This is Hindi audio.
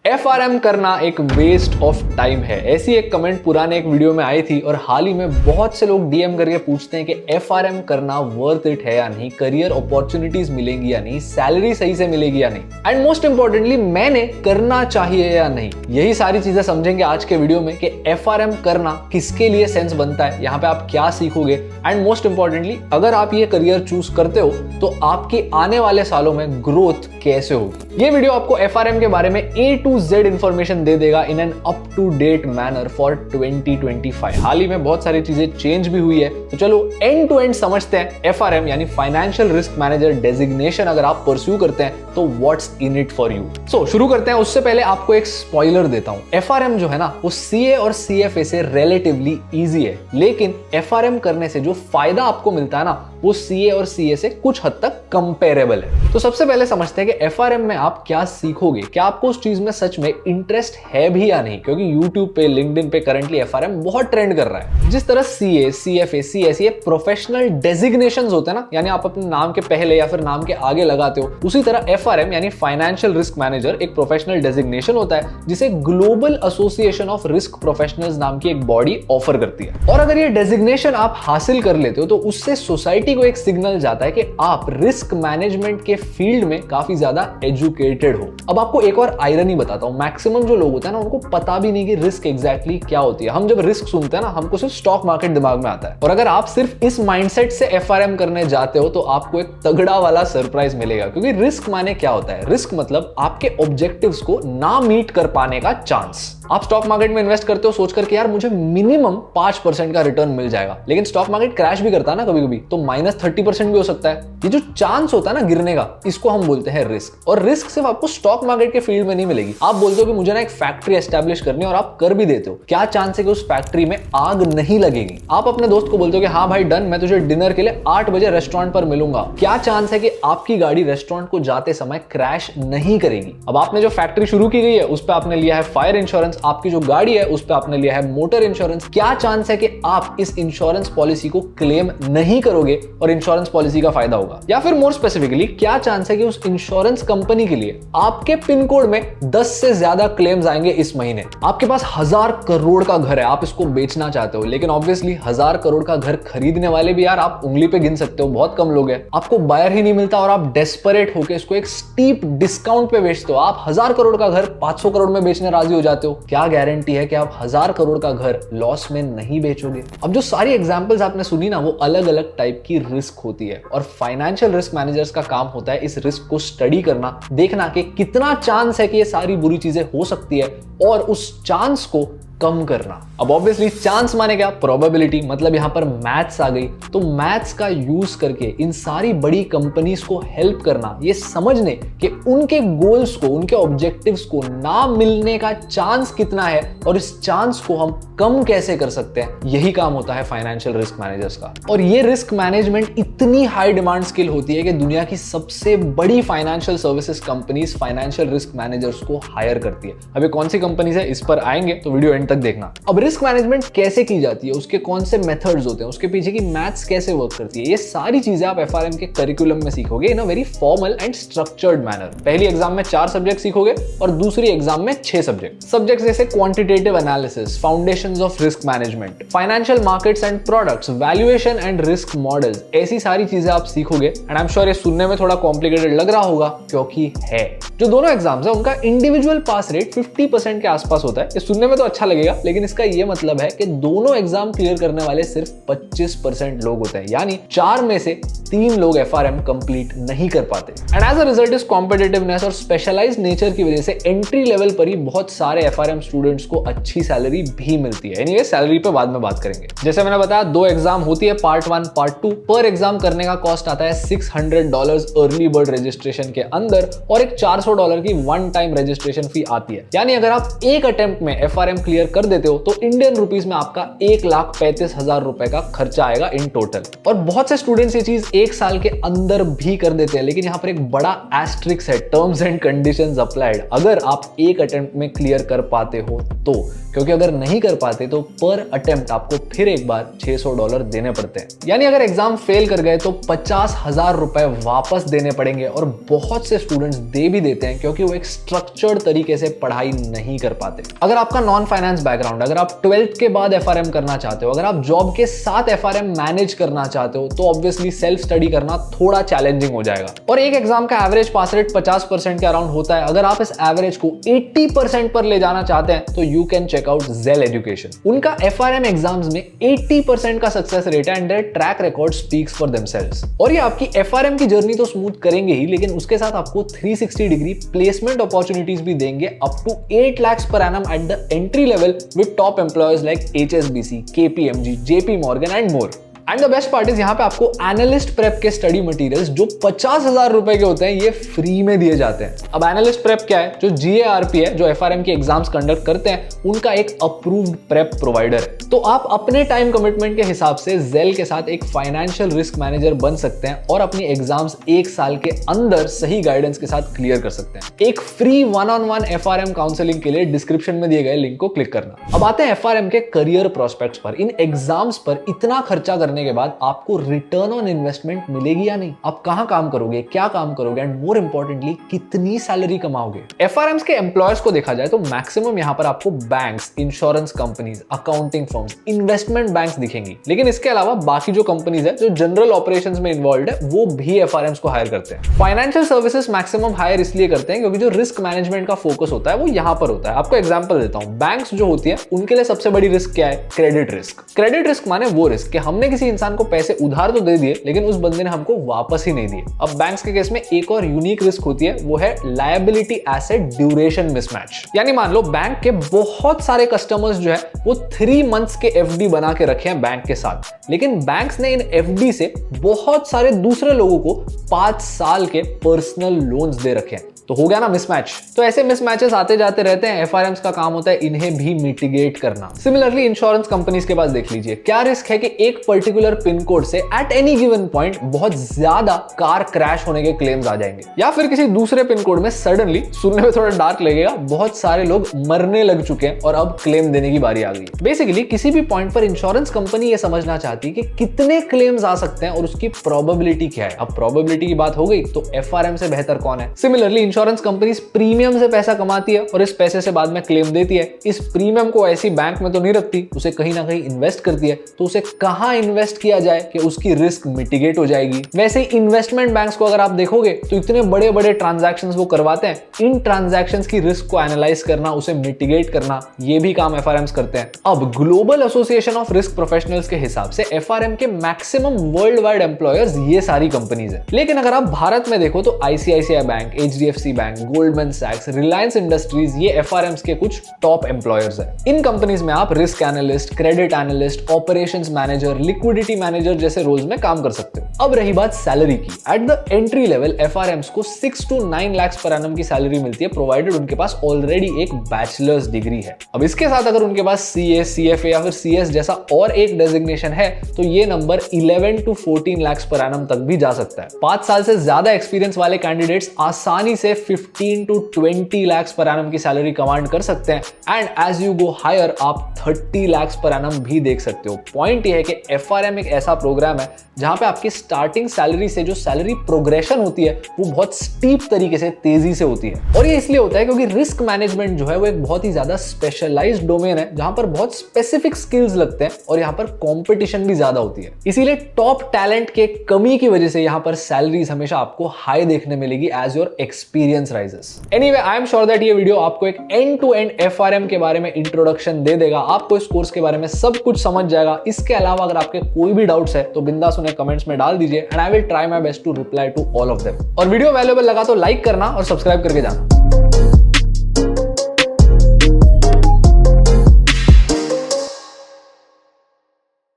FRM करना एक वेस्ट ऑफ टाइम है, ऐसी एक कमेंट पुराने एक वीडियो में आई थी और हाल ही में बहुत से लोग डीएम करके पूछते हैं कि FRM करना वर्थ इट है या नहीं, करियर अपॉर्चुनिटीज मिलेंगी या नहीं, सैलरी सही से मिलेगी या नहीं, एंड मोस्ट इंपॉर्टेंटली मैंने करना चाहिए या नहीं। यही सारी चीजें समझेंगे आज के वीडियो में कि FRM करना किसके लिए सेंस बनता है, यहाँ पे आप क्या सीखोगे, एंड मोस्ट इंपॉर्टेंटली अगर आप ये करियर चूज करते हो तो आपकी आने वाले सालों में ग्रोथ कैसे होगी। ये वीडियो आपको FRM के बारे में A to Z इंफॉर्मेशन दे देगा in an up to date manner for 2025। हाल ही में बहुत सारी चीजें चेंज भी हुई है, तो चलो एंड टू एंड समझते हैं FRM यानी फाइनेंशियल रिस्क मैनेजर डेजिग्नेशन अगर आप परस्यू करते हैं तो what's in it for you. So शुरू करते हैं। उससे पहले आपको एक स्पॉइलर देता हूं। FRM जो है ना वो CA और CFA से रिलेटिवली इजी है, लेकिन FRM करने से जो फायदा आपको मिलता है ना वो CA और CA से कुछ हद तक कंपेरेबल है। तो सबसे पहले समझते हैं कि FRM में आप क्या सीखोगे, क्या आपको उस चीज में सच में इंटरेस्ट है भी या नहीं, क्योंकि YouTube पे, LinkedIn पे करंटली FRM बहुत ट्रेंड कर रहा है। जिस तरह CA, CFA, CS ये प्रोफेशनल डेजिग्नेशंस होते हैं ना, यानी आप अपने नाम के पहले या फिर नाम के आगे लगाते हो, उसी तरह FRM यानी फाइनेंशियल रिस्क मैनेजर एक प्रोफेशनल डेजिग्नेशन होता है जिसे global association of risk professionals नाम की एक बॉडी ऑफर करती है। और अगर ये डेजिग्नेशन आप हासिल कर लेते हो तो उससे सोसाइटी को एक सिग्नल जाता है कि आप रिस्क मैनेजमेंट के फील्ड में काफी ज्यादा एजुकेटेड हो। अब आपको एक और आयरनी बताता हूं, मैक्सिमम जो लोग होते हैं ना उनको पता भी नहीं कि रिस्क एग्जैक्टली क्या होती है। हम जब रिस्क सुनते हैं ना हमको सिर्फ स्टॉक मार्केट दिमाग में आता है, और अगर आप सिर्फ इस माइंडसेट से FRM करने जाते हो तो आपको एक तगड़ा वाला सरप्राइज मिलेगा। क्योंकि रिस्क माने क्या होता है? रिस्क मतलब आपके ऑब्जेक्टिव्स को ना मीट कर पाने का चांस। आप स्टॉक मार्केट में इन्वेस्ट करते हो सोच करके यार मुझे मिनिमम 5% का रिटर्न मिल जाएगा, लेकिन स्टॉक मार्केट क्रैश भी करता है ना कभी कभी, तो -30% भी हो सकता है। ये जो चांस होता है ना गिरने का, इसको हम बोलते हैं रिस्क। और रिस्क सिर्फ आपको स्टॉक मार्केट के फील्ड में नहीं मिलेगी। आप बोलते हो कि मुझे ना एक फैक्ट्री एस्टैब्लिश करनी है और आप कर भी देते हो, क्या चांस है कि उस फैक्ट्री में आग नहीं लगेगी? आप अपने दोस्त को बोलते हो कि हाँ भाई डन, मैं तुझे डिनर के लिए 8 बजे रेस्टोरेंट पर मिलूंगा, क्या चांस है कि आपकी गाड़ी रेस्टोरेंट को जाते समय क्रैश नहीं करेगी? अब आपने जो फैक्ट्री शुरू की गई है उस पर आपने लिया है फायर इंश्योरेंस, आपकी जो गाड़ी है उस पर आपने लिया है मोटर इंश्योरेंस, क्या चांस है कि आप इस इंश्योरेंस पॉलिसी को क्लेम नहीं करोगे और इंश्योरेंस पॉलिसी का फायदा होगा? या फिर मोर स्पेसिफिकली क्या चांस है कि उस इंश्योरेंस कंपनी के लिए आपके पिन कोड में 10 से ज्यादा क्लेम्स आएंगे इस महीने? आपके पास 1000 करोड़ का घर है, आप इसको बेचना चाहते हो, लेकिन ऑब्वियसली 1000 करोड़ का घर खरीदने वाले भी यार आप उंगली पे गिन सकते हो, बहुत कम लोग हैं। आपको बायर ही नहीं मिलता और आप डेस्परेट होकर इसको एक स्टीप डिस्काउंट पे बेचते हो। आप 1000 करोड़ का घर 500 करोड़ में बेचने राजी हो जाते हो। क्या गारंटी है कि आप 1000 करोड़ का घर लॉस में नहीं बेचोगे? अब जो सारी एग्जांपल्स आपने सुनी ना वो अलग अलग टाइप की रिस्क होती है, और फाइनेंशियल रिस्क मैनेजर्स का काम होता है इस रिस्क को स्टडी करना, देखना कि कितना चांस है कि ये सारी बुरी चीजें हो सकती है और उस चांस को कम करना। अब ऑब्वियसली चांस माने क्या? प्रोबेबिलिटी, मतलब यहां पर मैथ्स आ गई। तो मैथ्स का यूज करके इन सारी बड़ी कंपनीज को हेल्प करना, ये समझने कि उनके गोल्स को, उनके ऑब्जेक्टिव्स को ना मिलने का चांस कितना है और इस चांस को हम कम कैसे कर सकते हैं, यही काम होता है फाइनेंशियल रिस्क मैनेजर्स का। और ये रिस्क मैनेजमेंट इतनी हाई डिमांड स्किल होती है कि दुनिया की सबसे बड़ी financial services companies financial risk managers को हायर करती है। अभी कौन सी कंपनीज है इस पर आएंगे, तो वीडियो एंड तक देखना। अब रिस्क मैनेजमेंट कैसे की जाती है, उसके कौन से मेथड्स होते हैं, उसके पीछे की मैथ्स कैसे वर्क करती है, ये सारी चीजें आप FRM के करिकुलम में सीखोगे in a very formal and structured manner. पहली एग्जाम में 4 सब्जेक्ट सीखोगे और दूसरी एग्जाम में 6 सब्जेक्ट जैसे quantitative analysis, foundations of risk management, financial markets and products, valuation and risk models, ऐसी सारी चीजें आप सीखोगे। एंड आई एम श्योर ये सुनने में थोड़ा कॉम्प्लिकेटेड लग रहा होगा, क्योंकि है। जो दोनों एग्जाम्स है उनका इंडिविजुअल पास रेट 50% के आसपास होता है। ये सुनने में तो अच्छा लगेगा, लेकिन इसका ये मतलब है कि दोनों एग्जाम क्लियर करने वाले सिर्फ 25% लोग होते हैं, यानी 4 में से 3 लोग FRM कंप्लीट नहीं कर पाते। एंड एज अ रिजल्ट इस कॉम्पिटिटिवनेस और स्पेशलाइज्ड नेचर की वजह से एंट्री लेवल पर ही बहुत सारे FRM स्टूडेंट्स को अच्छी सैलरी भी मिलती है। एनीवे सैलरी पे बाद में बात करेंगे। जैसे मैंने बताया 2 एग्जाम होती है, पार्ट 1 पार्ट 2। पर एग्जाम करने का कॉस्ट आता है $600 अर्ली बर्ड रजिस्ट्रेशन के अंदर, और एक $400 की वन टाइम रजिस्ट्रेशन फी आती है। यानी अगर आप एक अटेम्प्ट में FRM क्लियर क्लियर कर देते हो तो इंडियन रुपीज में आपका 1,35,000 रुपए का खर्चा आएगा इन टोटल। और बहुत से स्टूडेंट्स ये चीज एक साल के अंदर भी कर देते हैं, लेकिन यहाँ पर एक बड़ा एस्ट्रिक्स है, टर्म्स एंड कंडीशंस अप्लाइड, अगर आप एक अटेम्प्ट में क्लियर कर पाते हो तो। क्योंकि अगर नहीं कर पाते तो पर अटेम्प्ट आपको फिर एक बार $600 देने पड़ते हैं। यानी अगर एग्जाम फेल कर गए तो 50,000 रुपए वापस देने पड़ेंगे। और बहुत से स्टूडेंट्स दे भी देते हैं क्योंकि वो एक स्ट्रक्चर्ड तरीके से पढ़ाई नहीं कर पाते। अगर आपका नॉन फाइनेंस बैकग्राउंड, अगर आप 12th के बाद FRM करना चाहते हो, अगर आप जॉब के साथ FRM मैनेज करना चाहते हो, तो ऑब्वियसली सेल्फ स्टडी करना थोड़ा चैलेंजिंग हो जाएगा। और एक एग्जाम का एवरेज पास रेट 50% के अराउंड होता है। अगर आप इस एवरेज को 80% पर ले जाना चाहते हैं तो you can check out Zell education. उनका FRM एग्जाम्स में 80% का सक्सेस रेट है and their track record speaks for themselves. और ये आपकी FRM की जर्नी तो स्मूथ करेंगे ही, लेकिन उसके साथ आपको 360 डिग्री प्लेसमेंट अपॉर्चुनिटीज भी देंगे up to 8 lakhs per annum at the entry level with top employers like HSBC, KPMG, JP Morgan and more। And the best part is यहाँ पे आपको एनालिस्ट प्रेप के स्टडी मटेरियल्स जो 50,000 रुपए के होते हैं ये फ्री में दिए जाते हैं। अब एनालिस्ट प्रेप क्या है? जो GARP है, जो FRM के एग्जाम्स कंडक्ट करते हैं, उनका एक अप्रूव्ड प्रेप प्रोवाइडर है। तो आप अपने टाइम कमिटमेंट के हिसाब से Zell के साथ एक फाइनेंशियल रिस्क मैनेजर बन सकते हैं और अपनी एग्जाम्स एक साल के अंदर सही गाइडेंस के साथ क्लियर कर सकते हैं। एक फ्री 1-on-1 FRM काउंसलिंग के लिए डिस्क्रिप्शन में दिए गए लिंक को क्लिक करना। अब आते हैं FRM के करियर प्रोस्पेक्ट्स पर। इन एग्जाम्स पर इतना खर्चा करने के बाद आपको रिटर्न ऑन इन्वेस्टमेंट मिलेगी या नहीं? आप कहां काम करोगे, क्या काम करोगे एंड मोर इंपॉर्टेंटली कितनी सैलरी कमाओगे? FRMs के एम्प्लॉयर्स को देखा जाए तो मैक्सिमम यहां पर आपको banks, insurance companies, accounting firms, investment banks दिखेंगी। लेकिन इसके अलावा बाकी जो कंपनीज है जो जनरल ऑपरेशंस में इन्वॉल्व है वो भी FRMs को हायर करते हैं। फाइनेंशियल सर्विसेज मैक्सिमम हायर इसलिए करते हैं क्योंकि जो रिस्क मैनेजमेंट का फोकस होता है वो यहां पर होता है। आपको एग्जांपल देता हूं, बैंक्स जो होती है उनके लिए सबसे बड़ी रिस्क क्या है? Credit risk. क्रेडिट रिस्क माने वो रिस्क कि हमने किसी इंसान को पैसे उधार तो दे दिए लेकिन उस बंदे ने हमको वापस ही नहीं दिए। अब बैंक्स के केस में एक और यूनिक रिस्क होती है, वो है लायबिलिटी एसेट ड्यूरेशन मिसमैच। यानी मान लो बैंक के बहुत सारे कस्टमर्स जो है वो 3 months के FD बना के रखे हैं बैंक के साथ, लेकिन बैंक्स ने इन FD से बहुत सारे दूसरे लोगों को 5 साल के पर्सनल लोन्स दे रखे हैं। तो हो गया ना मिसमैच। तो ऐसे मिसमैचेस आते जाते रहते हैं। FRMs का काम होता है इन्हें भी मिटिगेट करना। सिमिलरली इंश्योरेंस कंपनीज के पास देख लीजिए, क्या रिस्क है कि एक पर्टिकुलर पिन कोड से एट एनी गिवन पॉइंट बहुत ज्यादा कार क्रैश होने के क्लेम्स आ जाएंगे, या फिर किसी दूसरे पिन कोड में सडनली, सुनने में थोड़ा डार्क लगेगा, बहुत सारे लोग मरने लग चुके हैं और अब क्लेम देने की बारी आ गई। बेसिकली किसी भी पॉइंट पर इंश्योरेंस कंपनी ये समझना चाहती है कि कितने क्लेम्स आ सकते हैं और उसकी प्रोबेबिलिटी क्या है। अब प्रोबेबिलिटी की बात हो गई तो FRM से बेहतर कौन है? सिमिलरली इंश्योरेंस कंपनी प्रीमियम से पैसा कमाती है और इस पैसे से बाद में क्लेम देती है। इस प्रीमियम को ऐसी बैंक में तो नहीं रखती, उसे कहीं ना कहीं इन्वेस्ट करती है। तो उसे कहां इन्वेस्ट किया जाए कि उसकी रिस्क मिटिगेट हो जाएगी? वैसे ही इन्वेस्टमेंट बैंक्स को अगर आप देखोगे तो इतने बड़े बड़े ट्रांजैक्शंस वो करवाते हैं, इन ट्रांजैक्शंस की रिस्क को एनालाइज करना, उसे मिटिगेट करना, ये भी काम FRMs करते हैं। अब global association of risk professionals के हिसाब से FRM के मैक्सिमम वर्ल्ड वाइड एम्प्लॉयर्स ये सारी कंपनीज है। लेकिन अगर आप भारत में देखो तो ICICI bank, HDFC bank, Goldman सैक्स, रिलायंस इंडस्ट्रीज ये FRMs के कुछ टॉप एम्प्लॉयर्स हैं। इन कंपनीज में आप risk analyst, credit analyst, operations manager, liquidity manager जैसे रोल्स में काम कर सकते हो। अब रही बात सैलरी की, at the entry level FRMs को 6 to 9 lakhs per annum की सैलरी मिलती है, प्रोवाइडेड उनके पास ऑलरेडी एक बैचलर्स डिग्री है। अब इसके साथ अगर उनके पास CA, CFA या फिर CS जैसा और एक डेजिग्नेशन है तो ये number 11 to 14 lakhs per annum तक भी जा सकता है। 5 साल से ज्यादा एक्सपीरियंस वाले कैंडिडेट्स आसानी से 15 to 20 lakhs per annum की सैलरी कमांड कर सकते हैं and as you go higher आप 30 lakhs per annum भी देख सकते हो। पॉइंट ये है कि FRM एक ऐसा प्रोग्राम है जहां पे आपकी स्टार्टिंग सैलरी से जो सैलरी प्रोग्रेशन होती है वो बहुत स्टीप तरीके से तेजी से होती है। और ये इसलिए होता है क्योंकि रिस्क मैनेजमेंट जो है वो एक बहुत ही ज्यादा स्पेशलाइज्ड डोमेन है जहां पर बहुत स्पेसिफिक स्किल्स लगते हैं और यहाँ पर कंपटीशन भी ज्यादा होती है। इसीलिए टॉप टैलेंट के कमी की वजह से यहाँ पर सैलरीज हमेशा आपको हाई देखने मिलेगी as your experience rises. Anyway, I am sure that ये वीडियो आपको एक एंड टू एंड FRM के बारे में इंट्रोडक्शन दे देगा, आपको इस कोर्स के बारे में सब कुछ समझ जाएगा। इसके अलावा अगर आपके कोई भी डाउट्स है तो बिंदास उन्हें कमेंट्स में डाल दीजिए and I will try my best to reply to all of them. और वीडियो वैल्यूएबल लगा तो लाइक करना और सब्सक्राइब करके जाना।